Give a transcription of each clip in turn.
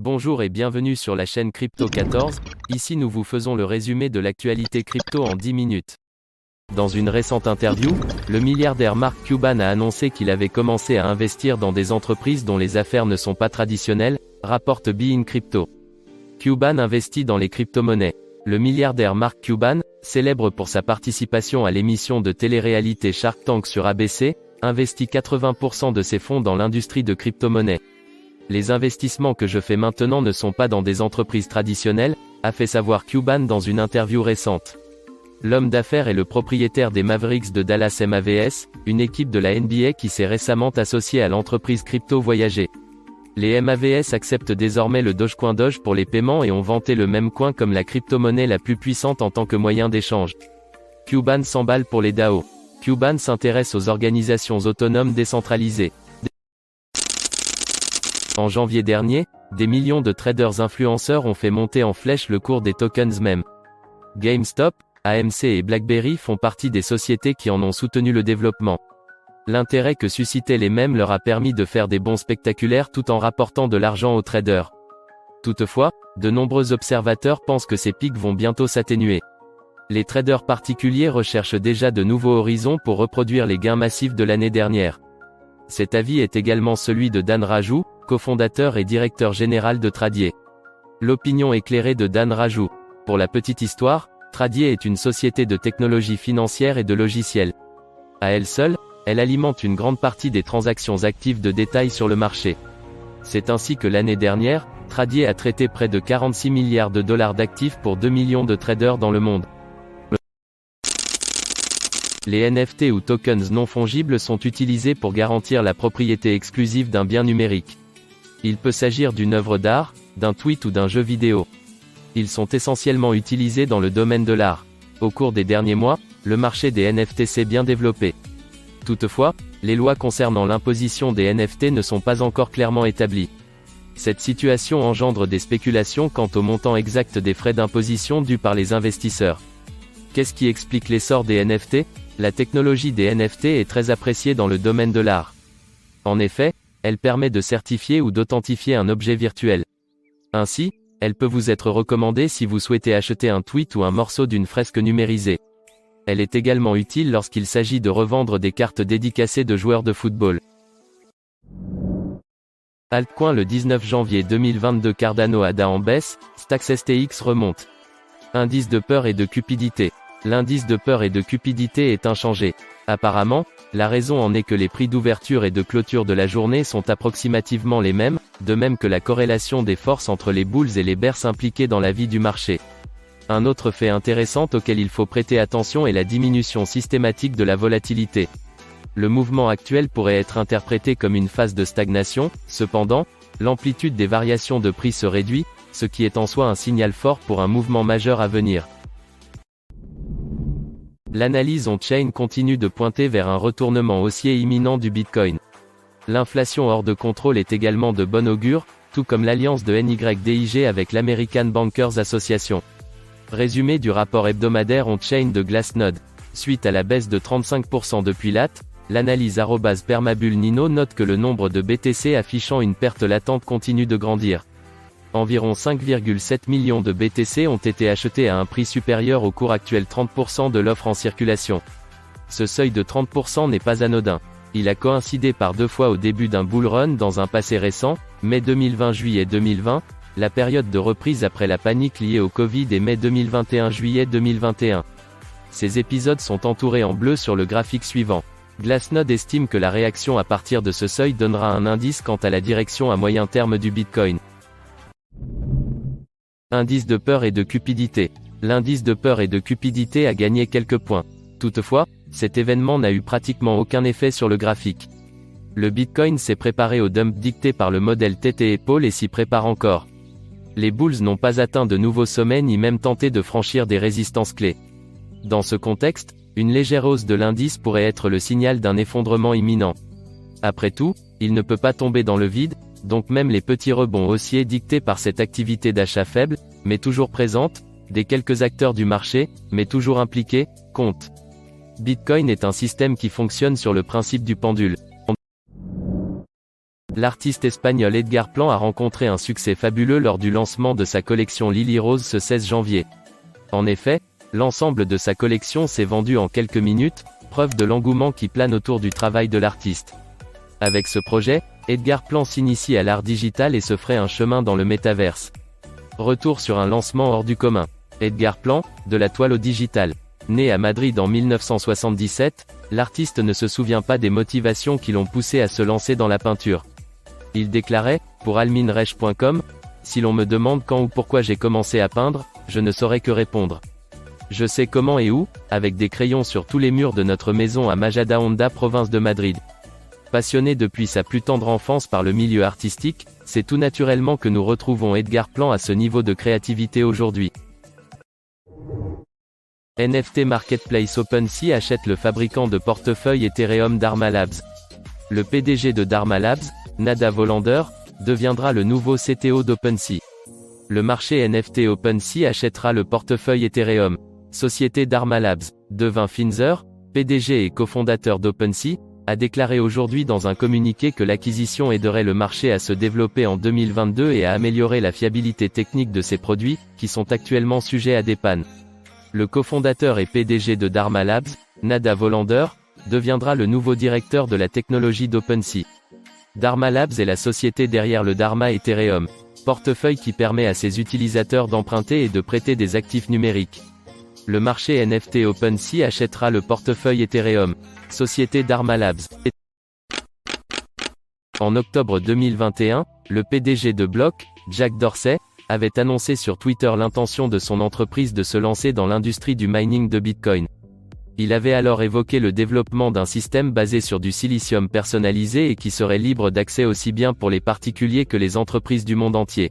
Bonjour et bienvenue sur la chaîne Crypto 14, ici nous vous faisons le résumé de l'actualité crypto en 10 minutes. Dans une récente interview, le milliardaire Mark Cuban a annoncé qu'il avait commencé à investir dans des entreprises dont les affaires ne sont pas traditionnelles, rapporte Bein Crypto. Cuban investit dans les crypto-monnaies. Le milliardaire Mark Cuban, célèbre pour sa participation à l'émission de télé-réalité Shark Tank sur ABC, investit 80% de ses fonds dans l'industrie de crypto-monnaies. Les investissements que je fais maintenant ne sont pas dans des entreprises traditionnelles, a fait savoir Cuban dans une interview récente. L'homme d'affaires est le propriétaire des Mavericks de Dallas MAVS, une équipe de la NBA qui s'est récemment associée à l'entreprise Crypto Voyager. Les MAVS acceptent désormais le Dogecoin Doge pour les paiements et ont vanté le même coin comme la crypto-monnaie la plus puissante en tant que moyen d'échange. Cuban s'emballe pour les DAO. Cuban s'intéresse aux organisations autonomes décentralisées. En janvier dernier, des millions de traders influenceurs ont fait monter en flèche le cours des tokens mèmes. GameStop, AMC et BlackBerry font partie des sociétés qui en ont soutenu le développement. L'intérêt que suscitaient les mèmes leur a permis de faire des bons spectaculaires tout en rapportant de l'argent aux traders. Toutefois, de nombreux observateurs pensent que ces pics vont bientôt s'atténuer. Les traders particuliers recherchent déjà de nouveaux horizons pour reproduire les gains massifs de l'année dernière. Cet avis est également celui de Dan Raju, cofondateur et directeur général de Tradier. L'opinion éclairée de Dan Raju. Pour la petite histoire, Tradier est une société de technologie financière et de logiciels. À elle seule, elle alimente une grande partie des transactions actives de détail sur le marché. C'est ainsi que l'année dernière, Tradier a traité près de 46 milliards de dollars d'actifs pour 2 millions de traders dans le monde. Les NFT ou tokens non fongibles sont utilisés pour garantir la propriété exclusive d'un bien numérique. Il peut s'agir d'une œuvre d'art, d'un tweet ou d'un jeu vidéo. Ils sont essentiellement utilisés dans le domaine de l'art. Au cours des derniers mois, le marché des NFT s'est bien développé. Toutefois, les lois concernant l'imposition des NFT ne sont pas encore clairement établies. Cette situation engendre des spéculations quant au montant exact des frais d'imposition dus par les investisseurs. Qu'est-ce qui explique l'essor des NFT ? La technologie des NFT est très appréciée dans le domaine de l'art. En effet, elle permet de certifier ou d'authentifier un objet virtuel. Ainsi, elle peut vous être recommandée si vous souhaitez acheter un tweet ou un morceau d'une fresque numérisée. Elle est également utile lorsqu'il s'agit de revendre des cartes dédicacées de joueurs de football. Altcoin le 19 janvier 2022 Cardano ADA en baisse, Stacks STX remonte. Indice de peur et de cupidité. L'indice de peur et de cupidité est inchangé. Apparemment, la raison en est que les prix d'ouverture et de clôture de la journée sont approximativement les mêmes, de même que la corrélation des forces entre les bulls et les bears impliqués dans la vie du marché. Un autre fait intéressant auquel il faut prêter attention est la diminution systématique de la volatilité. Le mouvement actuel pourrait être interprété comme une phase de stagnation, cependant, l'amplitude des variations de prix se réduit, ce qui est en soi un signal fort pour un mouvement majeur à venir. L'analyse on-chain continue de pointer vers un retournement haussier imminent du Bitcoin. L'inflation hors de contrôle est également de bon augure, tout comme l'alliance de NYDIG avec l'American Bankers Association. Résumé du rapport hebdomadaire on-chain de Glassnode. Suite à la baisse de 35% depuis l'analyse @permabulnino note que le nombre de BTC affichant une perte latente continue de grandir. Environ 5,7 millions de BTC ont été achetés à un prix supérieur au cours actuel 30% de l'offre en circulation. Ce seuil de 30% n'est pas anodin. Il a coïncidé par deux fois au début d'un bull run dans un passé récent, mai 2020-juillet 2020, la période de reprise après la panique liée au Covid et mai 2021-juillet 2021. Ces épisodes sont entourés en bleu sur le graphique suivant. Glassnode estime que la réaction à partir de ce seuil donnera un indice quant à la direction à moyen terme du Bitcoin. Indice de peur et de cupidité. L'indice de peur et de cupidité a gagné quelques points. Toutefois, cet événement n'a eu pratiquement aucun effet sur le graphique. Le Bitcoin s'est préparé au dump dicté par le modèle tête et épaule et s'y prépare encore. Les bulls n'ont pas atteint de nouveaux sommets ni même tenté de franchir des résistances clés. Dans ce contexte, une légère hausse de l'indice pourrait être le signal d'un effondrement imminent. Après tout, il ne peut pas tomber dans le vide, donc même les petits rebonds haussiers dictés par cette activité d'achat faible, mais toujours présente, des quelques acteurs du marché, mais toujours impliqués, comptent. Bitcoin est un système qui fonctionne sur le principe du pendule. L'artiste espagnol Edgar Plan a rencontré un succès fabuleux lors du lancement de sa collection Lily Rose ce 16 janvier. En effet, l'ensemble de sa collection s'est vendu en quelques minutes, preuve de l'engouement qui plane autour du travail de l'artiste. Avec ce projet, Edgar Plan s'initie à l'art digital et se ferait un chemin dans le métaverse. Retour sur un lancement hors du commun. Edgar Plan, de la toile au digital. Né à Madrid en 1977, l'artiste ne se souvient pas des motivations qui l'ont poussé à se lancer dans la peinture. Il déclarait, pour alminrech.com, « Si l'on me demande quand ou pourquoi j'ai commencé à peindre, je ne saurais que répondre. Je sais comment et où, avec des crayons sur tous les murs de notre maison à Majadahonda, province de Madrid. Passionné depuis sa plus tendre enfance par le milieu artistique, c'est tout naturellement que nous retrouvons Edgar Plan à ce niveau de créativité aujourd'hui. » NFT Marketplace OpenSea achète le fabricant de portefeuille Ethereum Dharma Labs. Le PDG de Dharma Labs, Nadav Hollander, deviendra le nouveau CTO d'OpenSea. Le marché NFT OpenSea achètera le portefeuille Ethereum. Société Dharma Labs. Devin Finzer, PDG et cofondateur d'OpenSea, a déclaré aujourd'hui dans un communiqué que l'acquisition aiderait le marché à se développer en 2022 et à améliorer la fiabilité technique de ses produits, qui sont actuellement sujets à des pannes. Le cofondateur et PDG de Dharma Labs, Nadav Hollander, deviendra le nouveau directeur de la technologie d'OpenSea. Dharma Labs est la société derrière le Dharma Ethereum, portefeuille qui permet à ses utilisateurs d'emprunter et de prêter des actifs numériques. Le marché NFT OpenSea achètera le portefeuille Ethereum, société Dharma Labs. En octobre 2021, le PDG de Block, Jack Dorsey, avait annoncé sur Twitter l'intention de son entreprise de se lancer dans l'industrie du mining de Bitcoin. Il avait alors évoqué le développement d'un système basé sur du silicium personnalisé et qui serait libre d'accès aussi bien pour les particuliers que les entreprises du monde entier.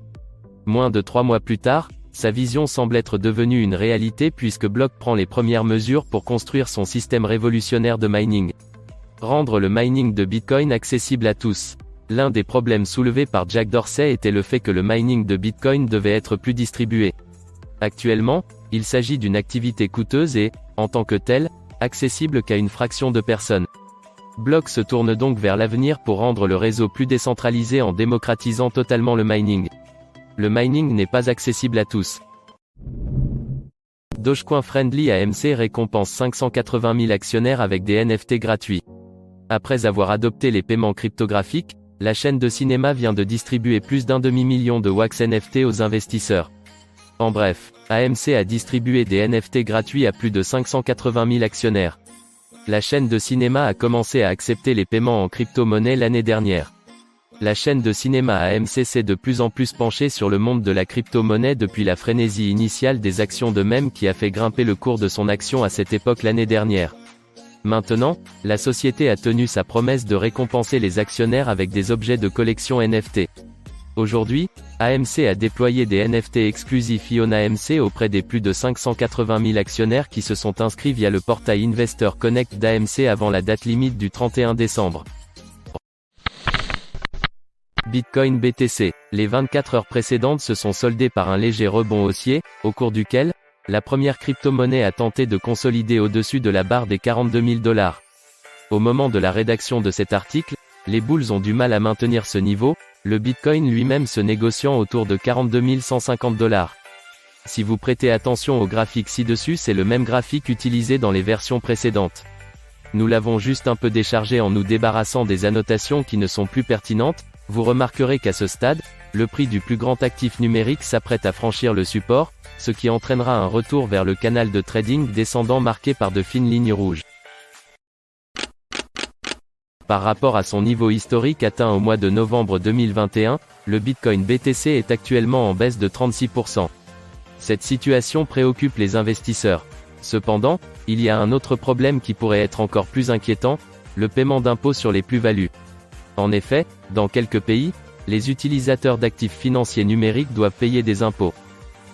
Moins de 3 mois plus tard, sa vision semble être devenue une réalité puisque Block prend les premières mesures pour construire son système révolutionnaire de mining. Rendre le mining de Bitcoin accessible à tous. L'un des problèmes soulevés par Jack Dorsey était le fait que le mining de Bitcoin devait être plus distribué. Actuellement, il s'agit d'une activité coûteuse et, en tant que telle, accessible qu'à une fraction de personnes. Block se tourne donc vers l'avenir pour rendre le réseau plus décentralisé en démocratisant totalement le mining. Le mining n'est pas accessible à tous. Dogecoin Friendly AMC récompense 580 000 actionnaires avec des NFT gratuits. Après avoir adopté les paiements cryptographiques, la chaîne de cinéma vient de distribuer plus d'1 demi-million de wax NFT aux investisseurs. En bref, AMC a distribué des NFT gratuits à plus de 580 000 actionnaires. La chaîne de cinéma a commencé à accepter les paiements en crypto-monnaie l'année dernière. La chaîne de cinéma AMC s'est de plus en plus penchée sur le monde de la crypto-monnaie depuis la frénésie initiale des actions de mème qui a fait grimper le cours de son action à cette époque l'année dernière. Maintenant, la société a tenu sa promesse de récompenser les actionnaires avec des objets de collection NFT. Aujourd'hui, AMC a déployé des NFT exclusifs Ion AMC auprès des plus de 580 000 actionnaires qui se sont inscrits via le portail Investor Connect d'AMC avant la date limite du 31 décembre. Bitcoin BTC. Les 24 heures précédentes se sont soldées par un léger rebond haussier, au cours duquel, la première crypto-monnaie a tenté de consolider au-dessus de la barre des 42 000 $. Au moment de la rédaction de cet article, les bulls ont du mal à maintenir ce niveau, le Bitcoin lui-même se négociant autour de 42 150 $. Si vous prêtez attention au graphique ci-dessus, c'est le même graphique utilisé dans les versions précédentes. Nous l'avons juste un peu déchargé en nous débarrassant des annotations qui ne sont plus pertinentes. Vous remarquerez qu'à ce stade, le prix du plus grand actif numérique s'apprête à franchir le support, ce qui entraînera un retour vers le canal de trading descendant marqué par de fines lignes rouges. Par rapport à son niveau historique atteint au mois de novembre 2021, le Bitcoin BTC est actuellement en baisse de 36%. Cette situation préoccupe les investisseurs. Cependant, il y a un autre problème qui pourrait être encore plus inquiétant, le paiement d'impôts sur les plus-values. En effet, dans quelques pays, les utilisateurs d'actifs financiers numériques doivent payer des impôts.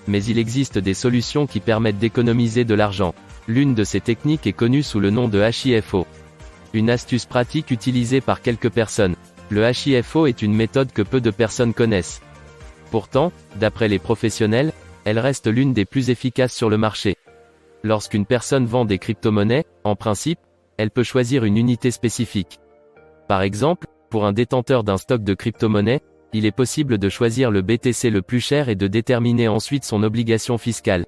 Mais il existe des solutions qui permettent d'économiser de l'argent. L'une de ces techniques est connue sous le nom de HIFO. Une astuce pratique utilisée par quelques personnes. Le HIFO est une méthode que peu de personnes connaissent. Pourtant, d'après les professionnels, elle reste l'une des plus efficaces sur le marché. Lorsqu'une personne vend des crypto-monnaies, en principe, elle peut choisir une unité spécifique. Par exemple, Pour un détenteur d'un stock de crypto-monnaies, il est possible de choisir le BTC le plus cher et de déterminer ensuite son obligation fiscale.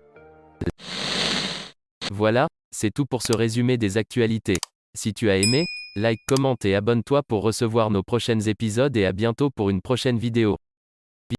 Voilà, c'est tout pour ce résumé des actualités. Si tu as aimé, like, commente et abonne-toi pour recevoir nos prochains épisodes et à bientôt pour une prochaine vidéo.